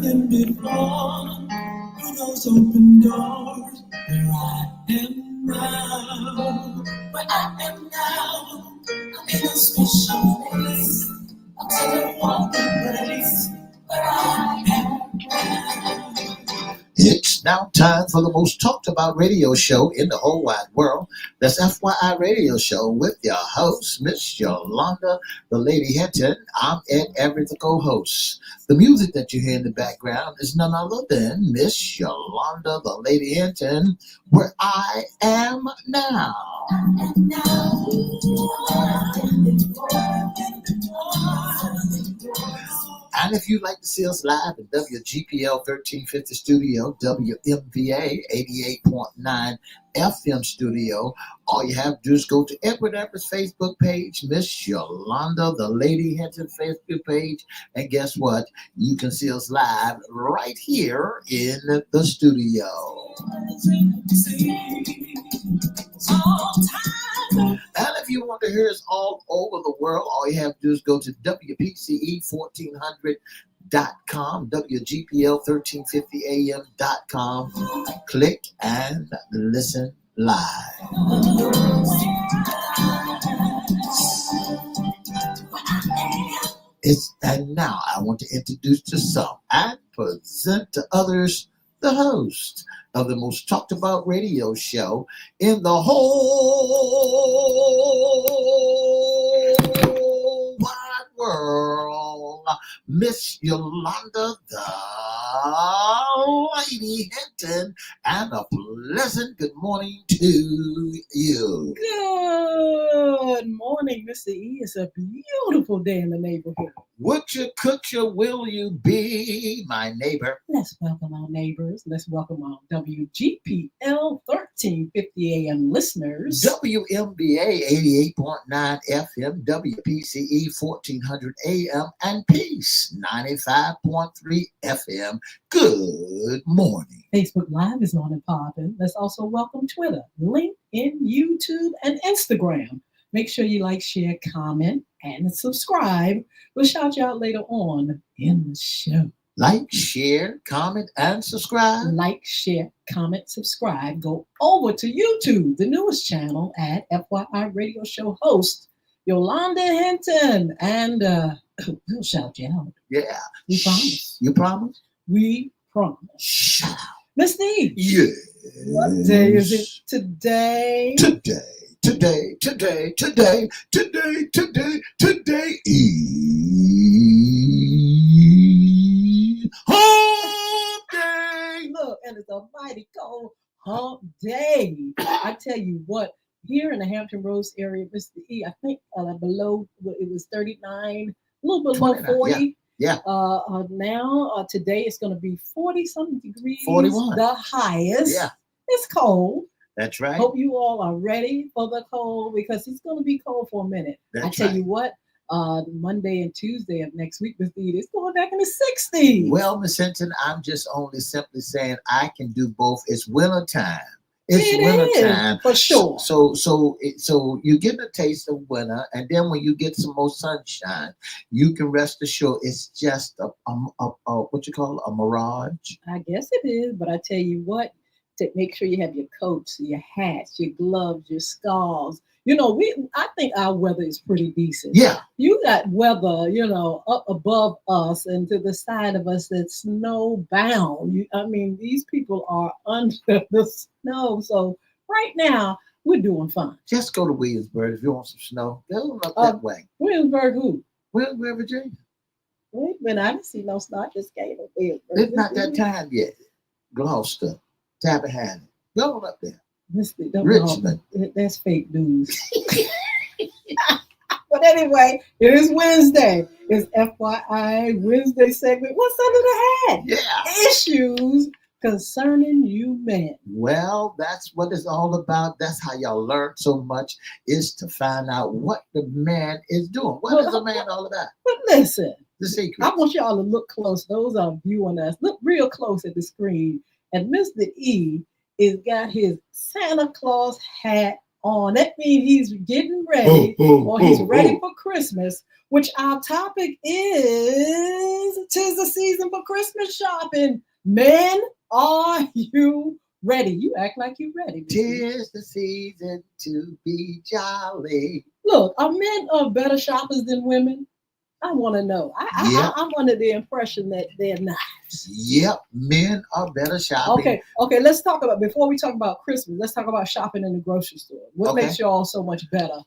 than before. Through those open doors, where I am now. Where I am now, I'm in a special place. I'm telling all the place where I am now. It's now time for the most talked about radio show in the whole wide world. That's FYI Radio Show with your host, Miss Yolanda, the Lady Hinton. I'm Ed Everett, the co-host. The music that you hear in the background is none other than Miss Yolanda, the Lady Hinton, where I am now. And if you'd like to see us live at WGPL 1350 Studio, WMVA 88.9 FM Studio, all you have to do is go to Edward Everett's Facebook page, Miss Yolanda, the Lady Hinton Facebook page, and guess what? You can see us live right here in the studio. And if you want to hear us all over the world, all you have to do is go to WPCE1400.com, WGPL1350am.com, click and listen live. And now I want to introduce to some and present to others the host of the most talked about radio show in the whole wide world, Miss Yolanda, the Lady Hinton, and a pleasant good morning to you. Good morning, Mr. E. It's a beautiful day in the neighborhood. Would you, could you, will you be my neighbor? Let's welcome our neighbors. Let's welcome our WGPL 1350 AM listeners. WMBA 88.9 FM, WPCE 1400 AM, and Peace 95.3 FM. Good morning. Facebook Live is on and popping. Let's also welcome Twitter, LinkedIn, YouTube, and Instagram. Make sure you like, share, comment, and subscribe. We'll shout you out later on in the show. Like, share, comment, and subscribe. Like, share, comment, subscribe. Go over to YouTube, the newest channel at FYI Radio Show host, Yolanda Hinton. And we'll shout you out. Yeah. We promise. You promise? We promise. Shout out. Miss Steve. Yes. What day is it today? Today is hump day. Look, and it's a mighty cold hump day. I tell you what, here in the Hampton Roads area, Mr. E, I think below, it was 39, a little bit below 40. Yeah. Now, today it's going to be 40-something degrees. 41. The highest. Yeah. It's cold. That's right. Hope you all are ready for the cold because it's going to be cold for a minute. That's I tell right. you what, Monday and Tuesday of next week, Mr. E, it's going back in the 60s. Well, Miss Hinton, I'm just only simply saying I can do both. It's winter time. It's winter time for sure. So you get a taste of winter, and then when you get some more sunshine, you can rest assured it's just a what you call a mirage. I guess it is, but I tell you what, to make sure you have your coats, your hats, your gloves, your scarves. You know, I think our weather is pretty decent. Yeah. You got weather, up above us and to the side of us that's snowbound. I mean, these people are under the snow. So right now, we're doing fine. Just go to Williamsburg if you want some snow. Go up that way. Williamsburg who? Williamsburg, Virginia. Wait a minute, I didn't see no snow. I just came to Williamsburg. It's not that time yet. Gloucester, Tappahannock. Go on up there. Richmond. That's fake news. But anyway, it is Wednesday. It's FYI Wednesday segment. What's under the hat? Yeah. Issues concerning you men. Well, that's what it's all about. That's how y'all learn so much, is to find out what the man is doing. What is a man all about? But listen, the secret. I want y'all to look close. Those are viewing us. Look real close at the screen. And Mr. E is got his Santa Claus hat on. That means he's getting ready or he's ready for Christmas, which our topic is tis the season for Christmas shopping. Men, are you ready? You act like you're ready. Tis the season to be jolly. Look, are men better shoppers than women? I want to know. I'm under the impression that they're not. Yep, men are better shopping. Okay. Let's talk about, before we talk about Christmas, let's talk about shopping in the grocery store. What makes you all so much better?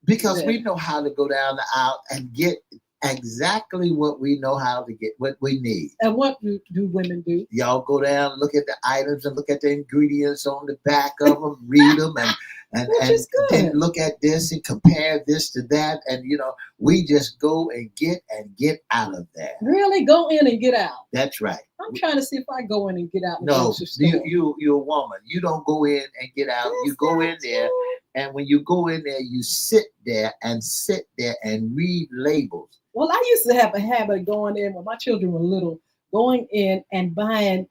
Because we know how to go down the aisle and get exactly what we know how to get, what we need. And what do women do? Y'all go down, look at the items and look at the ingredients on the back of them, read them, and then look at this and compare this to that. And, we just go and get out of there. Really? Go in and get out? That's right. I'm trying to see if I go in and get out. No, you're a woman. You don't go in and get out. Yes, you go in there. And when you go in there, you sit there and read labels. Well, I used to have a habit of going in when my children were little, going in and buying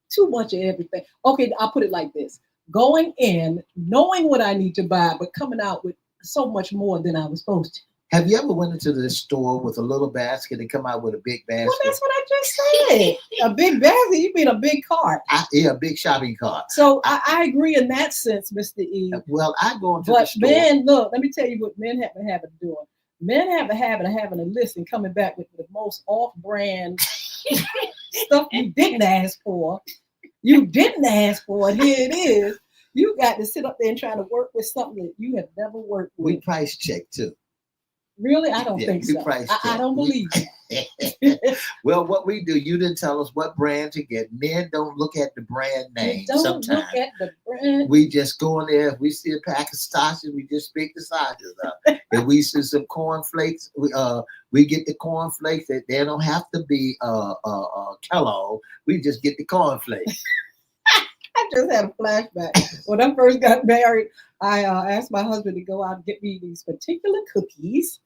too much of everything. Okay, I'll put it like this. Going in, knowing what I need to buy, but coming out with so much more than I was supposed to. Have you ever went into the store with a little basket and come out with a big basket? Well, that's what I just said. A big basket? You mean a big cart? A big shopping cart. So I agree in that sense, Mr. E. Well, I go into the store. But men, look, let me tell you what men have a habit of doing. Men have a habit of having a list and coming back with the most off-brand stuff you didn't ask for. You didn't ask for it. Here it is. You got to sit up there and try to work with something that you have never worked with. We price check too. Really? I don't think so. I don't believe that. Well, what we do, you didn't tell us what brand to get. Men don't look at the brand name. Don't look at the brand. We just go in there. If we see a pack of sausages, we just pick the sausages up. If we see some cornflakes, we get the cornflakes. They don't have to be Kellogg. We just get the cornflakes. I just had a flashback. When I first got married, I asked my husband to go out and get me these particular cookies.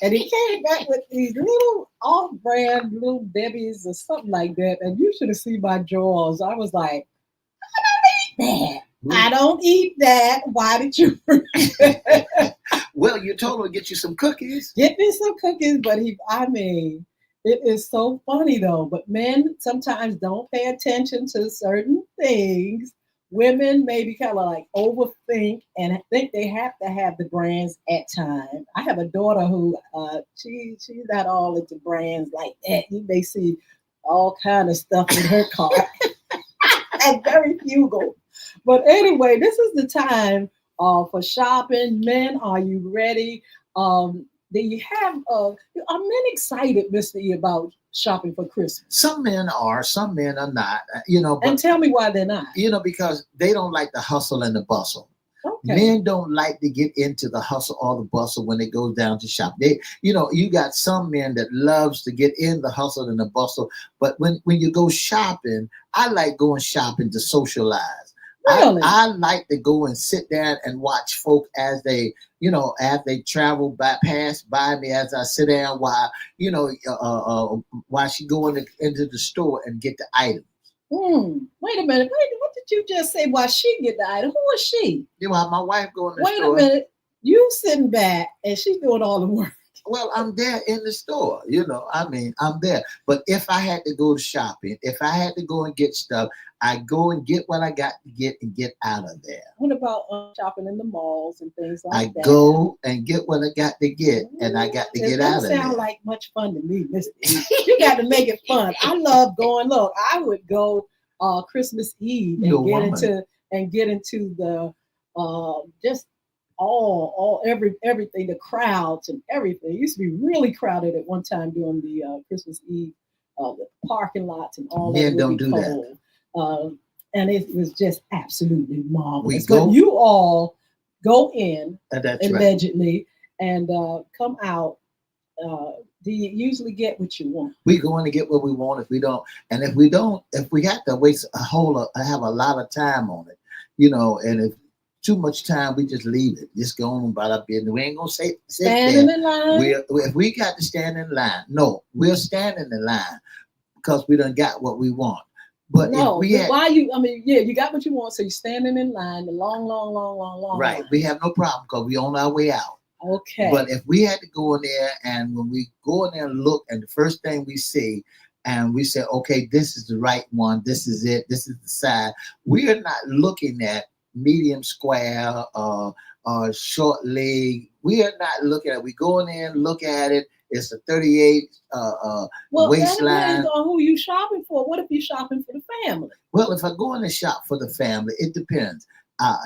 And he came back with these little off-brand little Debbie's or something like that. And you should have seen my jaws. I was like, I don't eat that. I don't eat that. Why did you bring that? Well, you told him to get you some cookies. Get me some cookies, but it is so funny though. But men sometimes don't pay attention to certain things. Women maybe kind of like overthink and think they have to have the brands at times. I have a daughter who she's not all into brands like that. You may see all kind of stuff in her cart and very frugal. But anyway, this is the time for shopping. Men, are you ready? Do you have are men excited, Mr. E, about shopping for Christmas? Some men are not, but, and tell me why they're not. Because they don't like the hustle and the bustle. Okay. Men don't like to get into the hustle or the bustle when it goes down to shop. You got some men that loves to get in the hustle and the bustle, but when you go shopping, I like going shopping to socialize. Really? I like to go and sit down and watch folk as they travel pass by me as I sit down while she go into the store and get the items. Wait a minute. What did you just say? Why she get the item? Who is she? My wife going to the store. Wait a minute. You sitting back and she's doing all the work. Well, I'm there in the store, I'm there. But if I had to go shopping, if I had to go and get stuff, I go and get what I got to get and get out of there. What about shopping in the malls and things like that? I go and get what I got to get, and I got to get out of there. It doesn't sound like much fun to me, Mr. You got to make it fun. I love going. Look, I would go Christmas Eve and get into the just everything, the crowds and everything. It used to be really crowded at one time during the Christmas Eve, the parking lots and all that. Men don't do that. And it was just absolutely marvelous. But you all go in allegedly and come out. Do you usually get what you want? We go in to get what we want. If we don't, if we have to waste have a lot of time on it, and if too much time, we just leave it. Just go on about our business. We ain't gonna sit standing in line. If we got to stand in line, no, we'll stand in the line because we done got what we want. But if No, we had why you? I mean, yeah, you got what you want, so you're standing in line, the long, long, long, long, long right, line. we have no problem because we on our way out. But Okay. if we had to go in there and when we go in there and look and the first thing we see and we say, okay, this is the right one, this is it, this is the side, we are not looking at medium square short leg. We are not looking at we go in there and look at it. It's a 38 Well, that depends waistline. on who you shopping for. What if you're shopping for the family? Well, if I go in the shop for the family, it depends.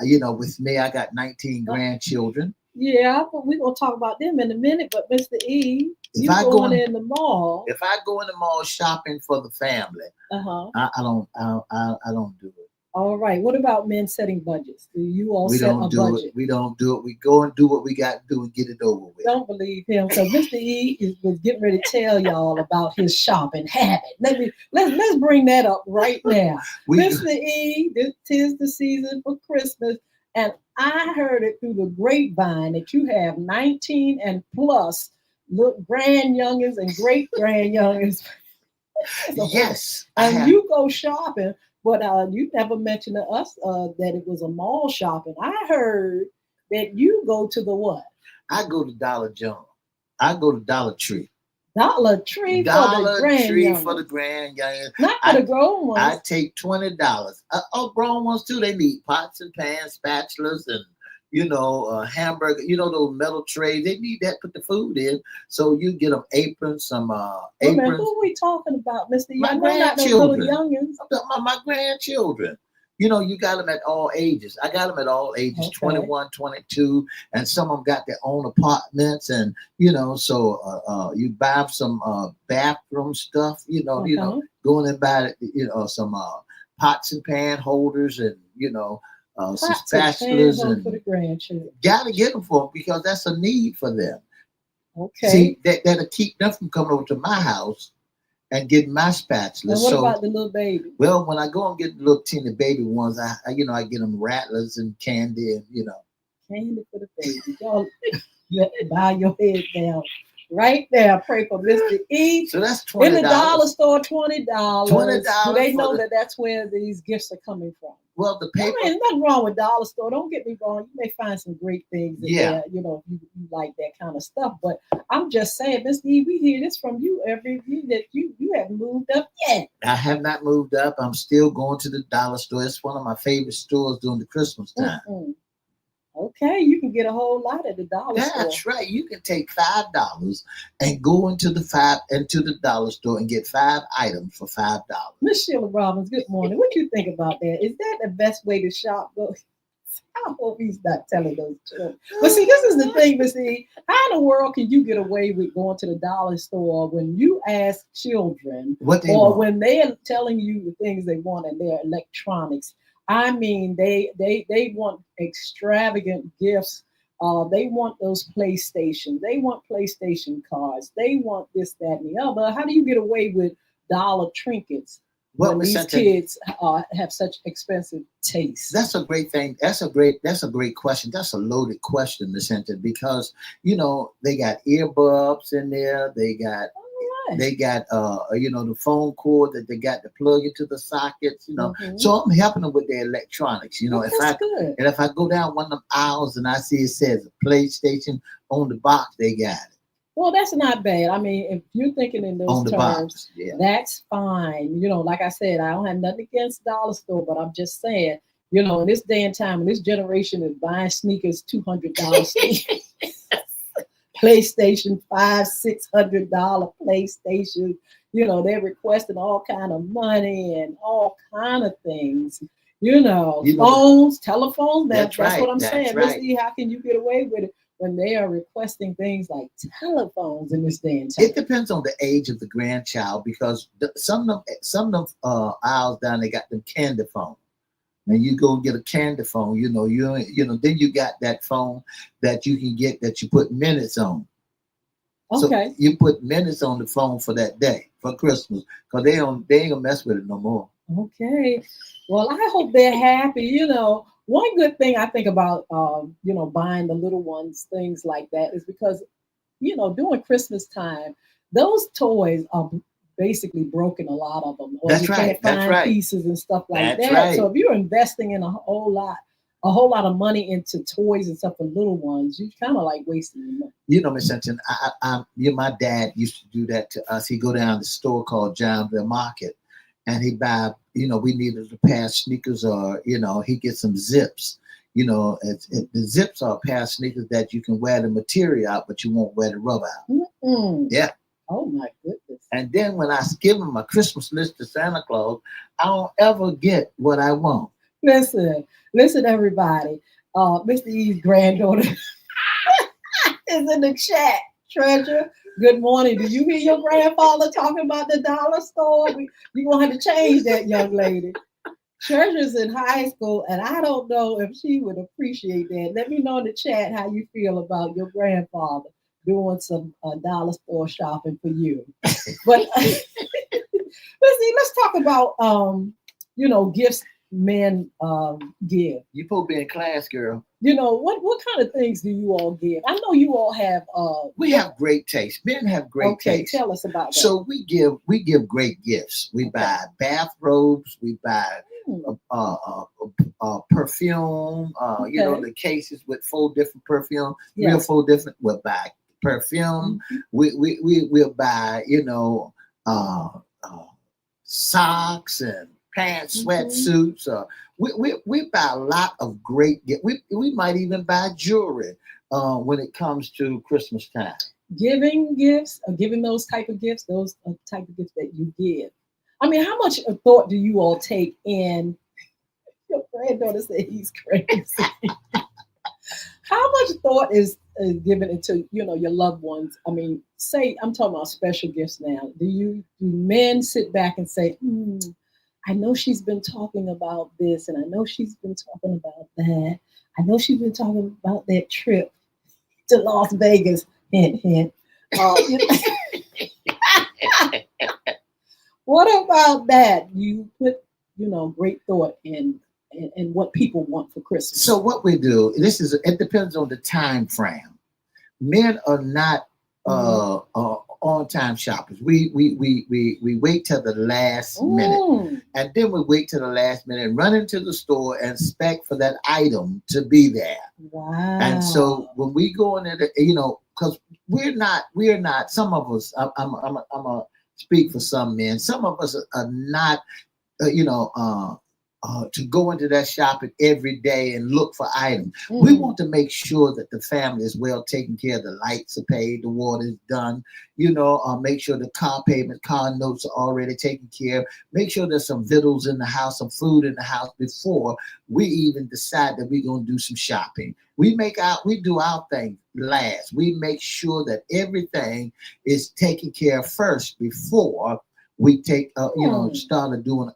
With me, I got 19 Uh, grandchildren. yeah, but we're gonna talk about them in a minute. But Mr. E, If you I go going in in the mall? if I go in the mall shopping for the family, Uh-huh. I don't do it. All right. What about men setting budgets? Do you all We set don't a do it. budget? We don't do it. We go and do what we got to do and get it over with. Don't believe him. So Mr. was getting ready to tell y'all about his shopping habit. Let's bring that up right now. We Mr. E, this is the season for Christmas, and I heard it through the grapevine that you have 19 and plus look grand youngins and great grand youngins. yes, I And have. you go shopping, but you never mentioned to us that it was a mall shopping. I heard that you go to the what? I go to Dollar General. I go to Dollar Tree. Dollar Tree for the Dollar grand Tree for youngins, the grand youngins. not for the I grown I ones. take $20. Grown ones too. They need pots and pans, spatulas, and hamburger. You know those metal trays. They need that. Put the food in. So you get them aprons, some Wait a minute, aprons. who are we talking about, Mister? My I know not no little grandchildren. youngins. I'm talking about my grandchildren. You got them at all ages. I got them at all ages, Okay. 21, 22, and some of them got their own apartments. And, so you buy 'em some bathroom stuff, Uh-huh. go in and buy, some pots and pan holders and, some Pots and pans spatulas on for the and grandchildren. got to get them for them because that's a need for them. Okay. See, that'll keep them from coming over to my house and getting my spatulas. And what So about the little baby? well, when I go and get the little teeny baby ones, I get them rattlers and candy and. Candy for the baby. Y'all bow your head down. Right there. Pray for Mr. E. So that's In twenty the dollar dollars. store, $20. Do $20 they for know the that that's where these gifts are coming from? well the I paper. mean, nothing wrong with dollar store. Don't get me wrong. You may find some great things in Yeah, there, if you like that kind of stuff. But I'm just saying, Mr. E, we hear this from you every year that you haven't moved up yet. I have not moved up. I'm still going to the dollar store. It's one of my favorite stores during the Christmas time. Mm-mm. Okay, you can get a whole lot at the dollar store. That's right. You can take $5 and go into the dollar store and get 5 items for $5. Miss Sheila Robbins, good morning. What you think about that? Is that the best way to shop? I hope he's not telling those children. But see, this is the thing, Miss E. How in the world can you get away with going to the dollar store when you ask children What they or want? when they're telling you the things they want and their electronics? I mean, they want extravagant gifts. They want those PlayStations. They want PlayStation cards. They want this, that, and the other. How do you get away with dollar trinkets Well, when Miss these Santa, kids have such expensive taste? that's a great thing. That's a great question. That's a loaded question, Miss Hinton, because they got earbuds in there. They got All right. they got the phone cord that they got to plug into the sockets. Mm-hmm. So I'm helping them with their electronics. Well, If that's I good. and if I go down one of them aisles and I see it says a PlayStation on the box, they got it Well, that's not bad. I mean, if you're thinking in those on the terms, box. Yeah. that's fine. Like I said, I don't have nothing against dollar store, but I'm just saying, in this day and time, in this generation is buying sneakers, $200 sneakers, PlayStation $500-$600 PlayStation. They're requesting all kind of money and all kind of things. Phones, telephones. That's what I'm That's saying. Miss right. E, how can you get away with it when they are requesting things like telephones in this day and It time? depends on the age of the grandchild because some of them aisles down they got them candy phones. And you go get a candy phone, then you got that phone that you can get that you put minutes on. So Okay. you put minutes on the phone for that day for Christmas because they ain't gonna mess with it no more. Okay. Well, I hope they're happy. One good thing I think about, buying the little ones things like that is because, during Christmas time, those toys are basically broken a lot of them, or That's you right. can't That's find right. pieces and stuff like That's that. right. So if you're investing in a whole lot of money into toys and stuff for little ones, you kind of like wasting your money. You know, Miss Hinton, my dad used to do that to us. He'd go down to the store called Johnville Market, and he'd buy, we needed a pair of sneakers, or, he'd get some zips. The zips are a pair of sneakers that you can wear the material out, but you won't wear the rubber out. Mm-mm. Yeah. Oh my goodness. And then when I give him a Christmas list to Santa Claus, I don't ever get what I want. Listen, everybody. Mr. E's granddaughter is in the chat. Treasure, good morning. Do you hear your grandfather talking about the dollar store? You're going to have to change that, young lady. Treasure's in high school, and I don't know if she would appreciate that. Let me know in the chat how you feel about your grandfather doing some dollar store shopping for you. But let's talk about gifts men give. You supposed to be in class, girl. What kind of things do you all give? I know you all have we have great taste. Men have great taste. Tell us about that. So we give great gifts. We buy bathrobes, we buy perfume, the cases with 4 different perfume, 3 or 4 different. We'll buy perfume. Mm-hmm. We'll buy socks and pants, sweatsuits. We buy a lot of great gifts. We might even buy jewelry when it comes to Christmas time. Giving gifts, giving those type of gifts that you give. I mean, how much thought do you all take in? Your granddaughter said he's crazy. How much thought is given into your loved ones? I mean, I'm talking about special gifts now. Do men sit back and say, I know she's been talking about this, and I know she's been talking about that. I know she's been talking about that trip to Las Vegas. Hint, hint. What about that? You put, great thought in what people want for Christmas. So what we do, it depends on the time frame. Men are not on-time shoppers. We wait till the last minute, and then we wait till the last minute and run into the store and expect for that item to be there. Wow! And so when we go in there, because we're not. Some of us, I'm a speak for some men. Some of us are not, to go into that shopping every day and look for items. We want to make sure that the family is well taken care of. The lights are paid, the water is done, make sure the car notes are already taken care of. Make sure there's some victuals in the house, some food in the house before we even decide that we're going to do some shopping. We do our thing last. We make sure that everything is taken care of first before we started doing,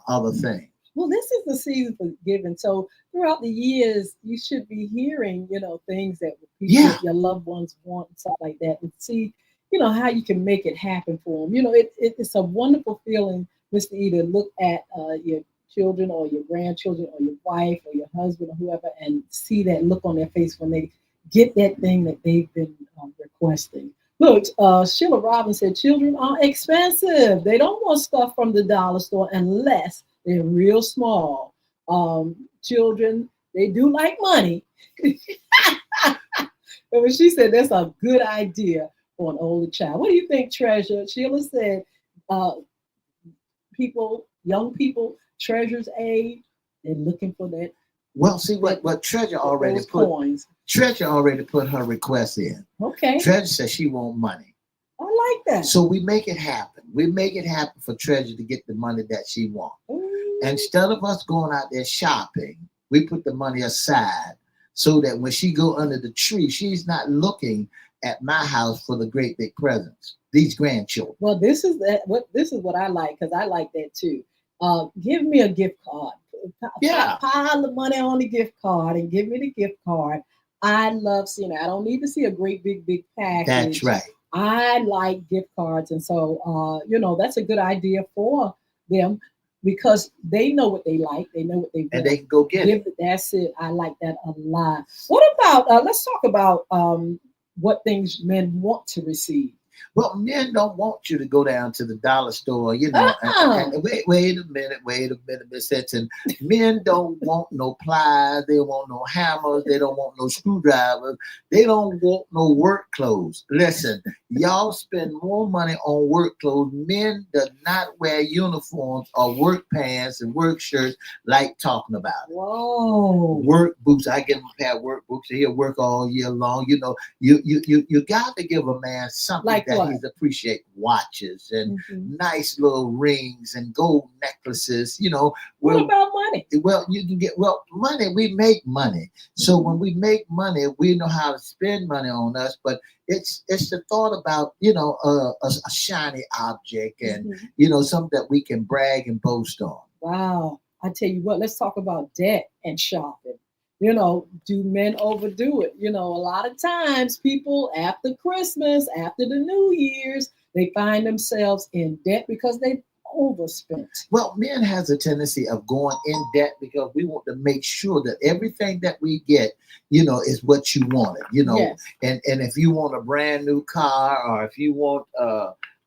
other things. Well, this is the season for giving. So throughout the years, you should be hearing, things that people, your loved ones want and stuff like that, and see, how you can make it happen for them. It's a wonderful feeling, Mr. E, to look at your children or your grandchildren or your wife or your husband or whoever and see that look on their face when they get that thing that they've been requesting. Look, Sheila Robbins said children are expensive. They don't want stuff from the dollar store unless they're real small. Children, they do like money. And when she said that's a good idea for an older child. What do you think, Treasure? Sheila said young people, Treasure's age, they're looking for that. Well, see what Treasure already put. Coins. Treasure already put her request in. Okay. Treasure says she wants money. I like that. So we make it happen. We make it happen for Treasure to get the money that she wants. Instead of us going out there shopping, we put the money aside so that when she go under the tree, she's not looking at my house for the great big presents. These grandchildren. Well, this is what I like, because I like that too. Give me a gift card. Pile the money on the gift card and give me the gift card. I love seeing it. I don't need to see a great big package. That's right. I like gift cards, and so that's a good idea for them because they know what they like, they know what they want, and they can go get it. That's it. I like that a lot. What about? Let's talk about what things men want to receive. Well, men don't want you to go down to the dollar store, and wait a minute, Miss Hinton. Men don't want no pliers, they don't want no hammers, they don't want no screwdrivers, they don't want no work clothes. Listen, y'all spend more money on work clothes. Men do not wear uniforms or work pants and work shirts like talking about it. Whoa. Work boots. I give him a pair of work boots. He'll work all year long. You got to give a man something Like that what? he's appreciate. Watches and Mhm. nice little rings and gold necklaces. What Well, about money? you can get money. We make money. So when we make money, we know how to spend money on us. But it's the thought about a shiny object and Mhm. something that we can brag and boast on. Wow. I tell you what, let's talk about debt and shopping. Do men overdo it? A lot of times people after Christmas, after the New Year's, they find themselves in debt because they overspent. Well, men has a tendency of going in debt because we want to make sure that everything that we get, is what you wanted. Yes. And if you want a brand new car or if you want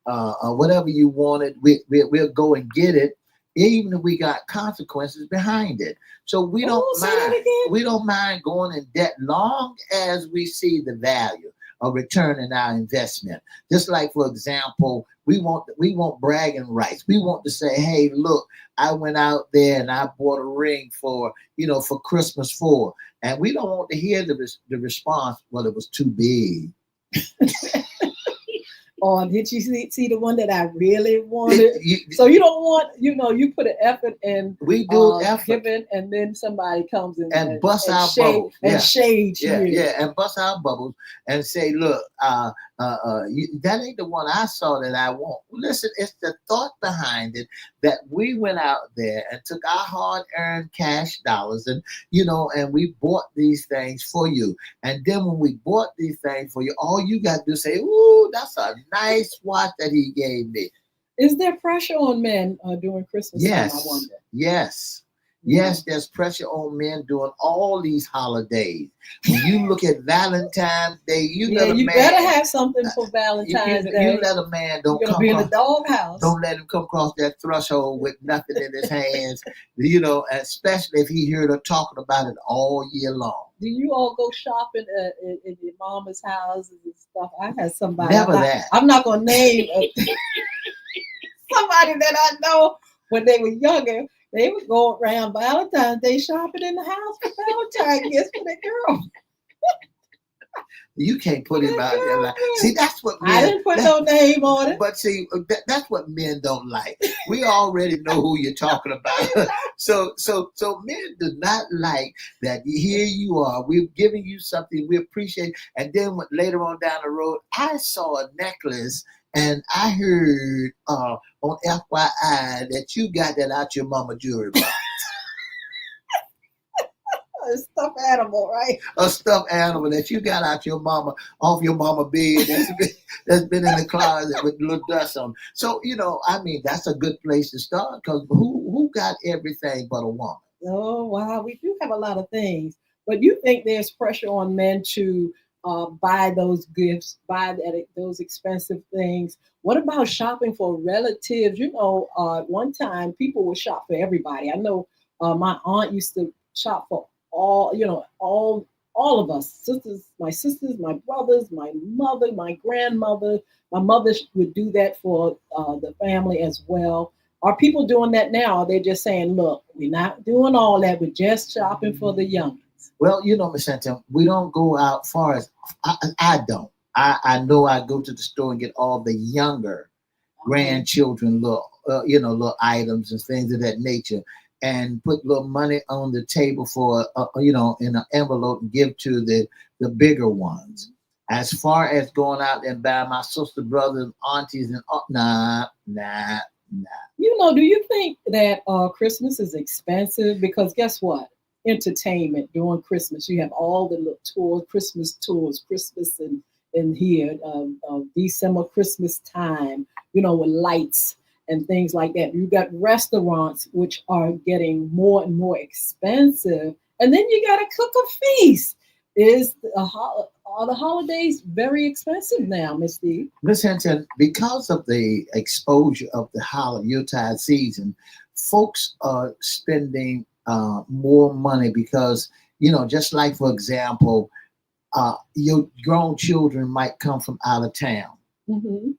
whatever you wanted, we'll go and get it, even if we got consequences behind it. So we don't Say that mind. again. We don't mind going in debt long as we see the value of returning our investment. Just like, for example, we want bragging rights. We want to say, hey, look, I went out there and I bought a ring for Christmas for, and we don't want to hear the response. Well, it was too big. Or did you see the one that I really wanted? So you don't want, you put an effort in We do effort giving, and then somebody comes in and bust our bubbles. and shades Yeah, you. yeah, and bust our bubbles and say, look, that ain't the one I saw that I want. Listen, it's the thought behind it that we went out there and took our hard-earned cash dollars and we bought these things for you. And then when we bought these things for you, all you got to do is say, ooh, that's a nice watch that he gave me. Is there pressure on men during Christmas time, I wonder? Yes, there's pressure on men during all these holidays. When you look at Valentine's Day, you better have something for Valentine's Day. You let a man You're gonna be in the doghouse. Don't let him come across that threshold with nothing in his hands. Especially if he heard her talking about it all year long. Do you all go shopping in your mama's houses and stuff? I had somebody. Never that. I'm not gonna name somebody that I know when they were younger. They would go around Valentine's Day shopping in the house for Valentine's gifts for their girl. You can't put him out there. Like, see, that's what men. I didn't put no name on it. But see, that's what men don't like. We already know who you're talking about. So men do not like that. Here you are. We're giving you something we appreciate, and then later on down the road, I saw a necklace. And I heard on FYI that you got that out your mama jewelry box. A stuffed animal, right? A stuffed animal that you got out your mama, off your mama bed that's been in the closet with little dust on. So, that's a good place to start because who got everything but a woman? Oh, wow. We do have a lot of things. But you think there's pressure on men to buy those gifts, buy those expensive things. What about shopping for relatives? One time people would shop for everybody. I know my aunt used to shop for all of us, my sisters, my brothers, my mother, my grandmother. My mother would do that for the family as well. Are people doing that now? Are they just saying, look, we're not doing all that. We're just shopping for the young? Well, Miss Hinton, we don't go out far as I don't. I know I go to the store and get all the younger grandchildren little items and things of that nature, and put little money on the table for in an envelope and give to the bigger ones. As far as going out and buying my sister, brothers, aunties, and nah. Do you think that Christmas is expensive? Because guess what? Entertainment during Christmas. You have all the little tours, Christmas, Christmas in here, December, Christmas time, with lights and things like that. You got restaurants which are getting more and more expensive. And then you got to cook a feast. Are the holidays very expensive now, Miss D? Miss Hinton, because of the exposure of the Yuletide season, folks are spending more money because, just like, for example, your grown children might come from out of town Mm-hmm.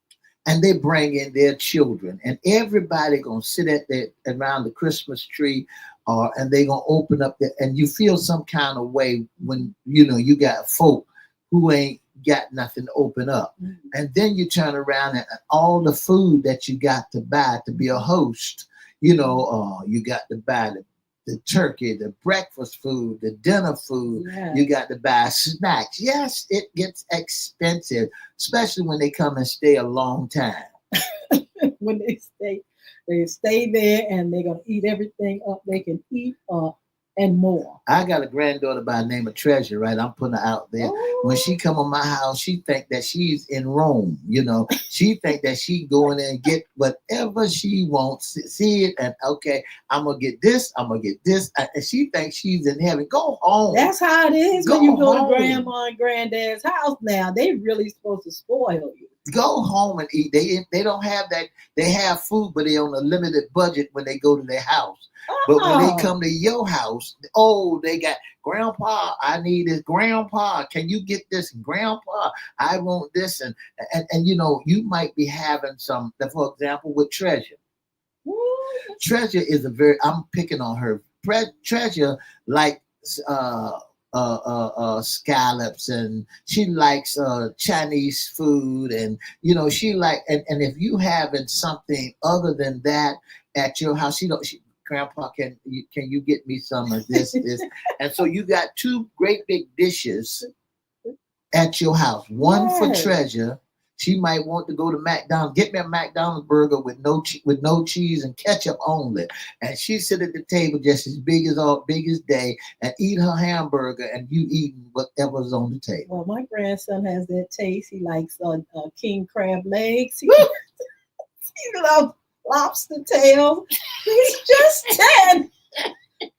and they bring in their children and everybody gonna sit around the Christmas tree and they gonna open up and you feel some kind of way when you got folk who ain't got nothing to open up. Mm-hmm. And then you turn around and all the food that you got to buy to be a host, you got to buy the turkey, the breakfast food, the dinner food. Yeah. You got to buy snacks. Yes, it gets expensive, especially when they come and stay a long time. When they stay there and they're gonna eat everything up they can eat and more. I got a granddaughter by the name of Treasure, right? I'm putting her out there. Oh. When she come on my house, she think that she's in Rome, She think that she going in and get whatever she wants, see it, and okay, I'm going to get this, I'm going to get this. And she thinks she's in heaven. Go home. That's how it is Go when you go home. to grandma and granddad's house now. They really supposed to spoil you. Go home and eat. They don't have that. They have food, but they on a limited budget when they go to their house. But when they come to your house, they got grandpa. I need this. Grandpa, can you get this? Grandpa, I want this. And you might be having some. For example, with Treasure. Treasure is I'm picking on her. Treasure like scallops, and she likes Chinese food, and she like and if you having something other than that at your house, Grandpa, can you get me some of this? And so you got two great big dishes at your house. One for Treasure. She might want to go to McDonald's. Get me a McDonald's burger with no cheese and ketchup only. And she sit at the table just as big as day and eat her hamburger, and you eating whatever's on the table. Well, my grandson has that taste. He likes king crab legs. He loves lobster tails. He's just 10.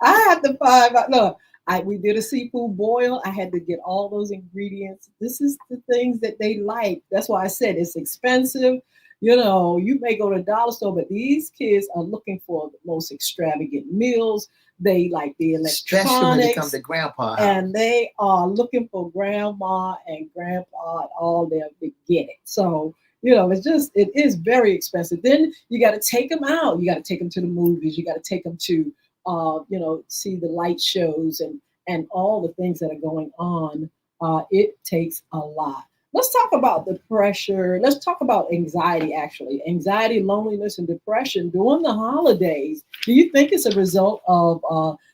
I have to find out. Look, we did a seafood boil. I had to get all those ingredients. This is the things that they like. That's why I said it's expensive. You may go to the dollar store, but these kids are looking for the most extravagant meals. They like the electronics. Especially when they come to grandpa house. And they are looking for grandma and grandpa and all there to get it. So, it is very expensive. Then you got to take them out. You got to take them to the movies. You got to take them to see the light shows and all the things that are going on. It takes a lot. Let's talk about the pressure. Let's talk about anxiety, actually. Anxiety, loneliness, and depression during the holidays. Do you think it's a result of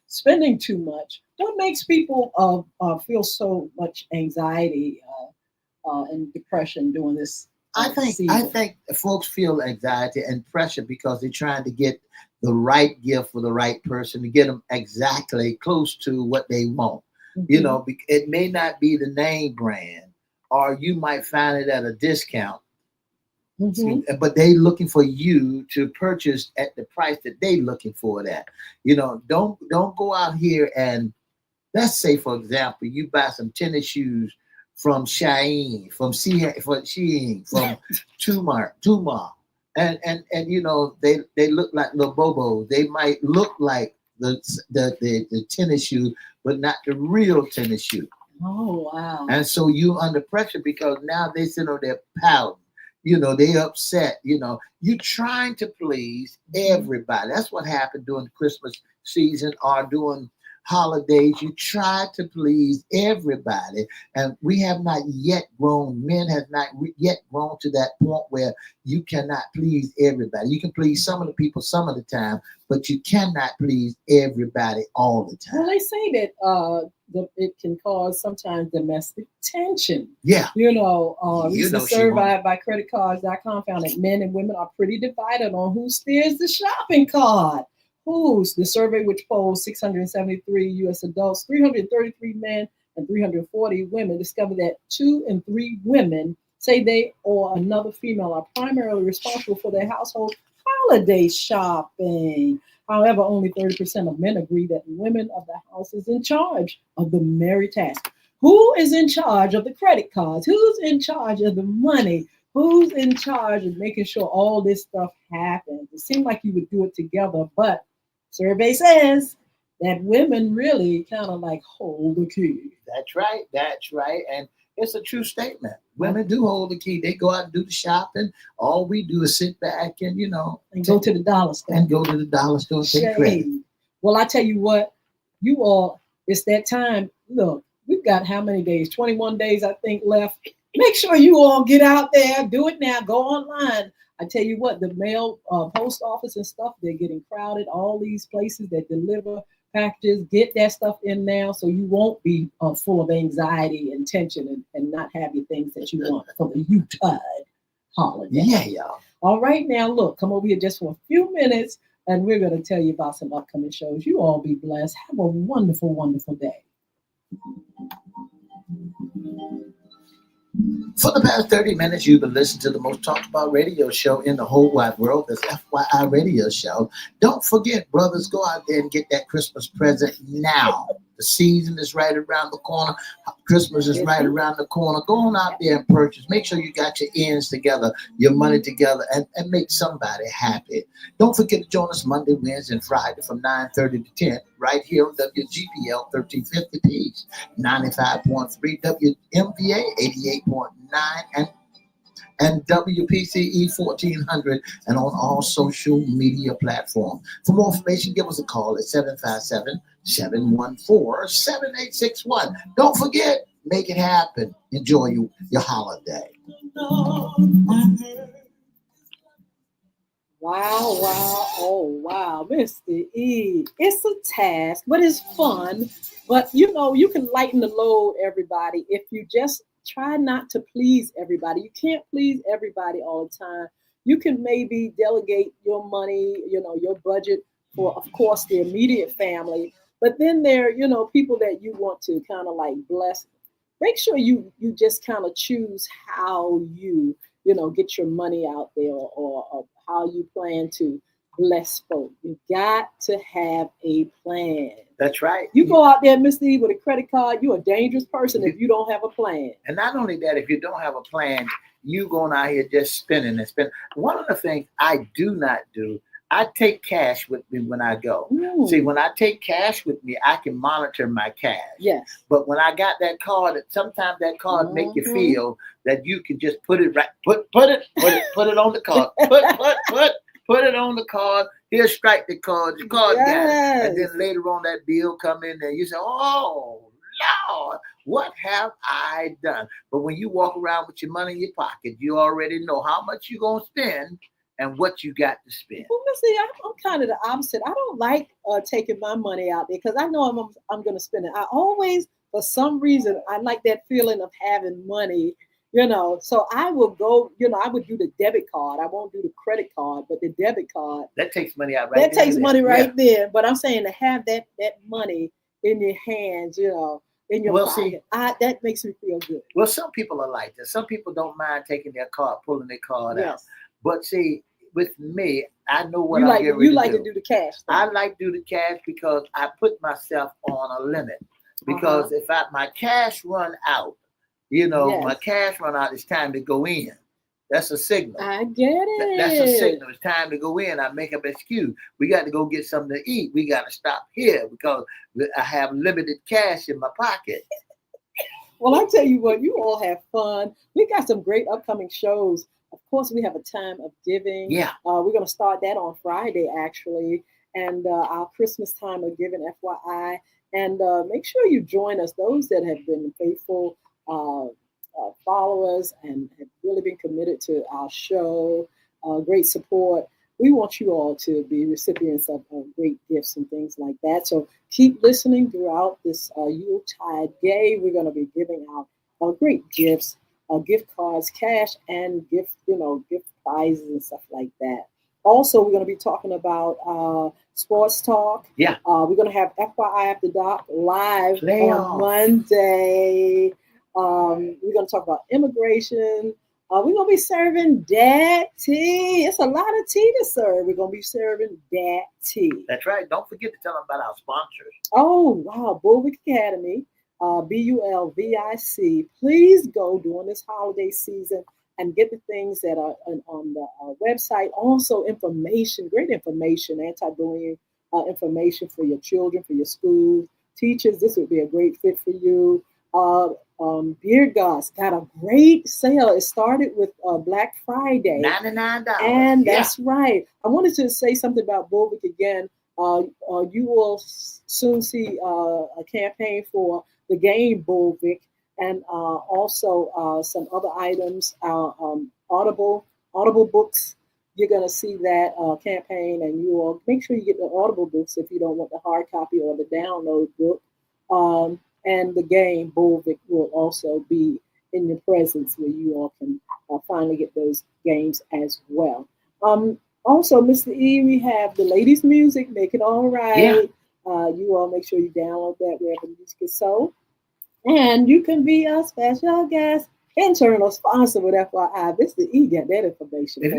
spending too much? What makes people feel so much anxiety and depression during this season? I think folks feel anxiety and pressure because they're trying to get the right gift for the right person to get them exactly close to what they want. Mm-hmm. It may not be the name brand, or you might find it at a discount. Mm-hmm. But they looking for you to purchase at the price that they looking for that. Don't go out here and let's say, for example, you buy some tennis shoes from Shein, from Tuma. And they look like little bobos. They might look like the tennis shoe, but not the real tennis shoe. Oh wow! And so you under pressure because now they sit on their pouting. They upset. You trying to please everybody. That's what happened during the Christmas season or during holidays. You try to please everybody, and we have not yet grown. Men have not yet grown to that point where you cannot please everybody. You can please some of the people some of the time, but you cannot please everybody all the time. Well, they say that it can cause sometimes domestic tension. Yeah. Recent survey by creditcards.com found that men and women are pretty divided on who steers the shopping cart. The survey, which polled 673 U.S. adults, 333 men, and 340 women, discovered that 2 in 3 women say they or another female are primarily responsible for their household holiday shopping. However, only 30% of men agree that women of the house is in charge of the merry task. Who is in charge of the credit cards? Who's in charge of the money? Who's in charge of making sure all this stuff happens? It seemed like you would do it together, but survey says that women really kind of like hold the key. That's right. That's right. And it's a true statement. Women do hold the key. They go out and do the shopping. All we do is sit back and, And go to the dollar store. and go to the dollar store and take credit. Shade. Well, I tell you what, you all, it's that time. Look, we've got how many days? 21 days, I think, left. Make sure you all get out there. Do it now. Go online. I tell you what, the mail, post office and stuff, they're getting crowded. All these places that deliver packages, get that stuff in now so you won't be full of anxiety and tension and not have your things that you want for the Utah holiday. Yeah, y'all. All right, now look, come over here just for a few minutes and we're going to tell you about some upcoming shows. You all be blessed. Have a wonderful, wonderful day. For the past 30 minutes, you've been listening to the most talked about radio show in the whole wide world, this FYI radio show. Don't forget, brothers, go out there and get that Christmas present now. The season is right around the corner. Christmas is right around the corner. Go on out there and purchase. Make sure you got your ends together, your money together, and make somebody happy. Don't forget to join us Monday, Wednesday, and Friday from 9:30 to 10 right here on WGPL 1350 Peace, 95.3 WMVA 88.9 and WPCE 1400 and on all social media platforms. For more information, give us a call at 757-714-7861. Don't forget, make it happen. Enjoy your holiday. Wow, oh wow, Mr. E. It's a task, but it's fun. But you can lighten the load, everybody, if you just try not to please everybody. You can't please everybody all the time. You can maybe delegate your money, your budget for, of course, the immediate family. But then there, people that you want to kind of like bless. Make sure you just kind of choose how you, get your money out there or how you plan to bless folk. You got to have a plan. That's right. You go out there, Mr. E, with a credit card, you're a dangerous person if you don't have a plan. And not only that, if you don't have a plan, you going out here just spending and spending. One of the things I do not do, I take cash with me when I go. See, when I take cash with me, I can monitor my cash. Yes. But when I got that card, sometimes that card make you feel that you can just put it right, put it on the card, put it on the card. He'll strike the card down, and then later on that bill come in there. You say, "Oh Lord, what have I done?" But when you walk around with your money in your pocket, you already know how much you're gonna spend and what you got to spend. Well, see, I'm kind of the opposite. I don't like taking my money out there because I know I'm going to spend it. I always, for some reason, I like that feeling of having money. So I will go, I would do the debit card. I won't do the credit card, but the debit card. That takes money out right there. That takes money right there. But I'm saying to have that money in your hands, in your pocket, that makes me feel good. Well, some people are like that. Some people don't mind taking their card, pulling their card out. But see, with me, I know what I'm getting ready to do. You like to do the cash. I like to do the cash because I put myself on a limit. Because if my cash run out, my cash run out, it's time to go in. That's a signal. I get it. That's a signal. It's time to go in. I make up an excuse. We got to go get something to eat. We got to stop here because I have limited cash in my pocket. Well, I tell you what, you all have fun. We got some great upcoming shows. Of course, we have a time of giving. Yeah. We're going to start that on Friday, actually. And our Christmas time of giving, FYI. And make sure you join us. Those that have been faithful followers and have really been committed to our show, great support. We want you all to be recipients of great gifts and things like that. So keep listening throughout this Yuletide day. We're going to be giving out great gifts. Gift cards, cash, and gift prizes and stuff like that. Also, we're going to be talking about sports talk. Yeah. We're going to have FYI After Dark live on Monday. We're going to talk about immigration. We're going to be serving dad tea. It's a lot of tea to serve. We're going to be serving dad tea. That's right. Don't forget to tell them about our sponsors. Oh, wow. Bulwark Academy. BULVIC. Please go during this holiday season and get the things that are on the website. Also, information, great information, anti-bullying information for your children, for your schools, teachers. This would be a great fit for you. Beard Gods got a great sale. It started with Black Friday. $99. And Yeah. that's right. I wanted to say something about Bulvic again. You will soon see a campaign for the game Bulvic, and also some other items. Audible books. You're going to see that campaign, and you will make sure you get the Audible books if you don't want the hard copy or the download book. And the game Bulvic will also be in your presence where you all can finally get those games as well. Also, Mr. E, we have the ladies' music, Make It All Right. Yeah. You all make sure you download that wherever music is sold. And you can be a special guest, intern, or sponsor with FYI. Mr. E got that information. If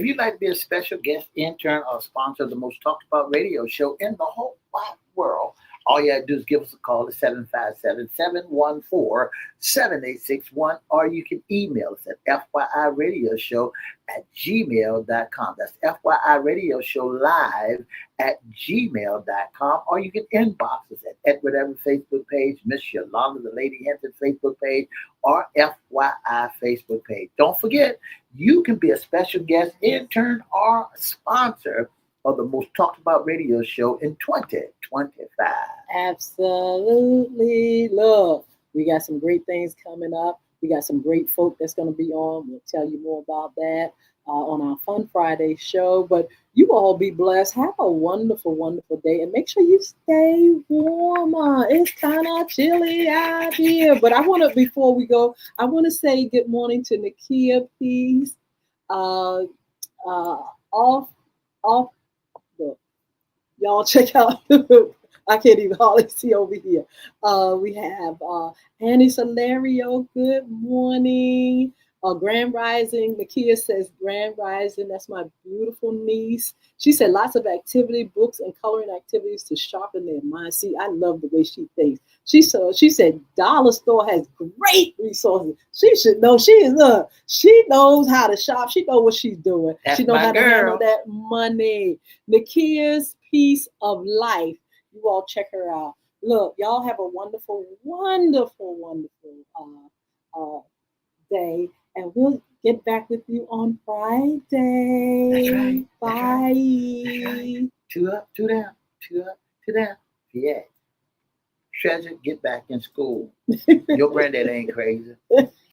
you'd like to be a special guest, intern, or sponsor of the most talked about radio show in the whole wide world, all you have to do is give us a call at 757-714-7861, or you can email us at FYIRadioshow@gmail.com. That's FYIRadioshow@gmail.com, or you can inbox us at Edward Evans Facebook page, Miss Yolanda the Lady Hinton Facebook page, or FYI Facebook page. Don't forget, you can be a special guest, intern, or sponsor of the most talked about radio show in 2025. Absolutely. Look, we got some great things coming up. We got some great folk that's going to be on. We'll tell you more about that on our Fun Friday show. But you all be blessed. Have a wonderful, wonderful day. And make sure you stay warm. It's kind of chilly out here. But before we go, I want to say good morning to Nakia Peace. Off the Y'all check out. I can't even hardly see over here. We have Annie Solario. Good morning. Grand Rising. Nakia says Grand Rising. That's my beautiful niece. She said lots of activity, books, and coloring activities to sharpen their mind. See, I love the way she thinks. She said Dollar Store has great resources. She should know. She knows how to shop. She knows what she's doing. That's she knows my how girl. to handle that money. Nakia's Piece of Life. You all check her out. Look, y'all have a wonderful, wonderful, wonderful day, and we'll get back with you on Friday. That's right. Bye. That's right. Two up, two down, two up, two down. Yeah. Treasure, get back in school. Your granddad ain't crazy.